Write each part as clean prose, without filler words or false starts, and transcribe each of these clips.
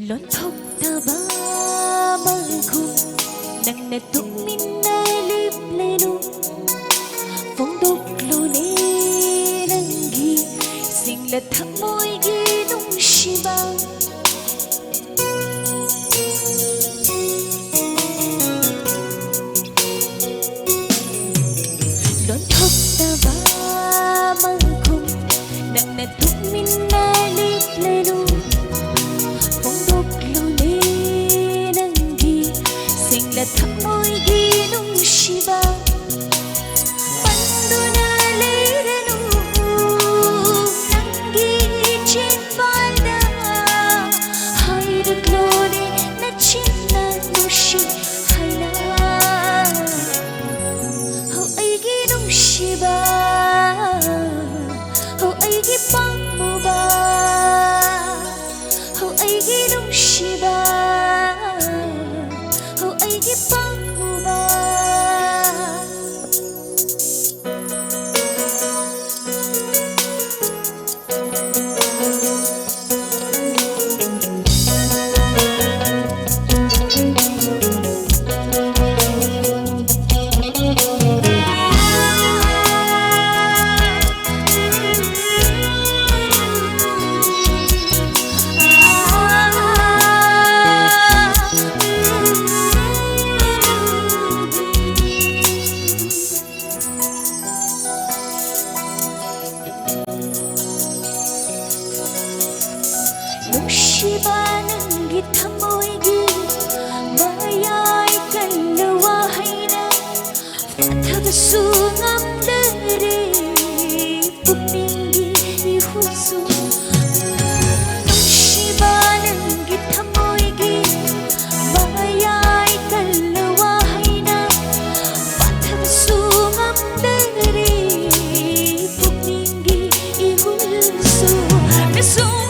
ꯂꯣꯟꯊꯣꯛꯇꯕ ꯃꯈꯨꯝ ꯅꯪꯅ ꯇꯨꯃꯤꯟꯅ ꯂꯦꯞꯂꯦꯅꯨ ꯐꯣꯡꯗꯣꯛꯂꯣꯅꯦ ꯅꯪꯒꯤ ꯁꯤꯡꯂ ꯊꯃꯣꯏꯒꯤ ꯅꯨꯡꯁꯤꯕ ꯂꯣꯟꯊꯣꯛꯇꯕ ꯃꯈꯨꯝ ꯅꯪꯅ ꯇꯨꯃꯤꯟꯅ ꯂꯦꯞꯂꯦꯅꯨ ꯊꯃꯣꯏꯒꯤ ꯅꯨꯡꯁꯤꯕ ꯄꯟꯗꯨꯅ ꯂꯩꯔꯅꯨ ꯅꯪꯒꯤ ꯆꯤꯟꯕꯥꯜꯗ ꯍꯥꯏꯔꯛꯂꯣꯅꯦ ꯅꯆꯤꯟꯅ ꯅꯨꯡꯁꯤ ꯍꯥꯏꯅ ꯍꯣ ꯑꯩꯒꯤ ꯅꯨꯡꯁꯤꯕ ꯍꯣ ꯑꯩꯒꯤ ꯄꯥꯝꯃꯨꯕ ꯍꯣ ꯑꯩꯒꯤ ꯅꯨꯡꯁꯤꯕ ꯅꯨꯡꯁꯤꯕ ꯅꯪꯒꯤ ꯊꯃꯣꯏꯒꯤ ꯃꯌꯥꯏ ꯀꯜꯂ ꯋꯥꯍꯩꯅ ꯐꯥꯊꯕꯁꯨ ꯉꯝꯗꯔꯦ ꯄꯨꯛꯅꯤꯡꯒꯤ 이후수 ꯅꯨꯡꯁꯤꯕ ꯅꯪꯒꯤ ꯊꯃꯣꯏꯒꯤ ꯃꯌꯥꯏ ꯀꯜꯂ ꯋꯥꯍꯩꯅ ꯐꯥꯊꯕꯁꯨ ꯉꯝꯗꯔꯦ ꯄꯨꯛꯅꯤꯡꯒꯤ 이후수 매송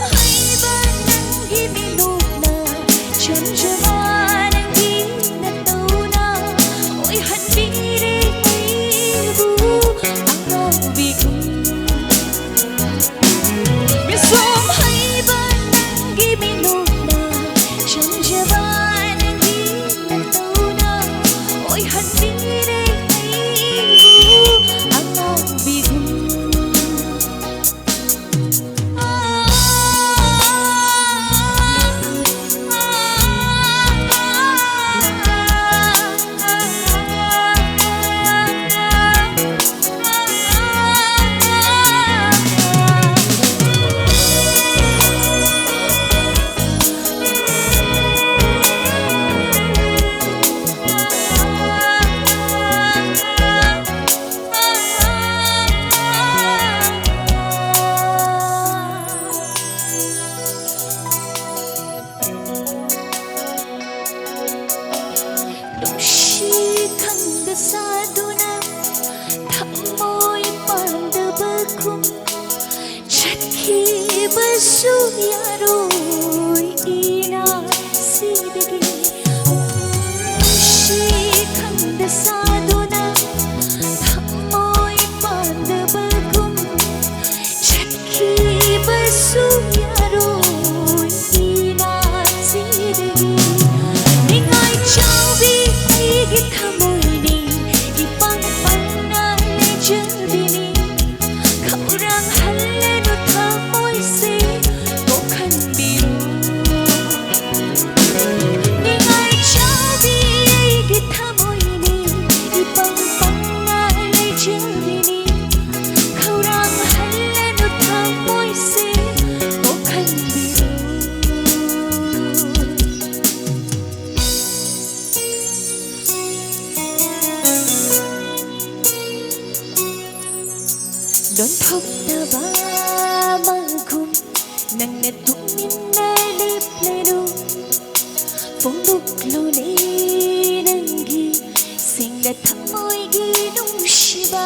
사두나 탐모이 만드바쿰 찾기벌수 야로이나 시드기 무식한데 사두나 탐모이 만드바쿰 찾기벌수 야로이나 시드기 네가 저비 이기 탐모 lonthoktaba makhum nangna tuminna leplenu phongdoklone nangi singla thamoigi nungsiba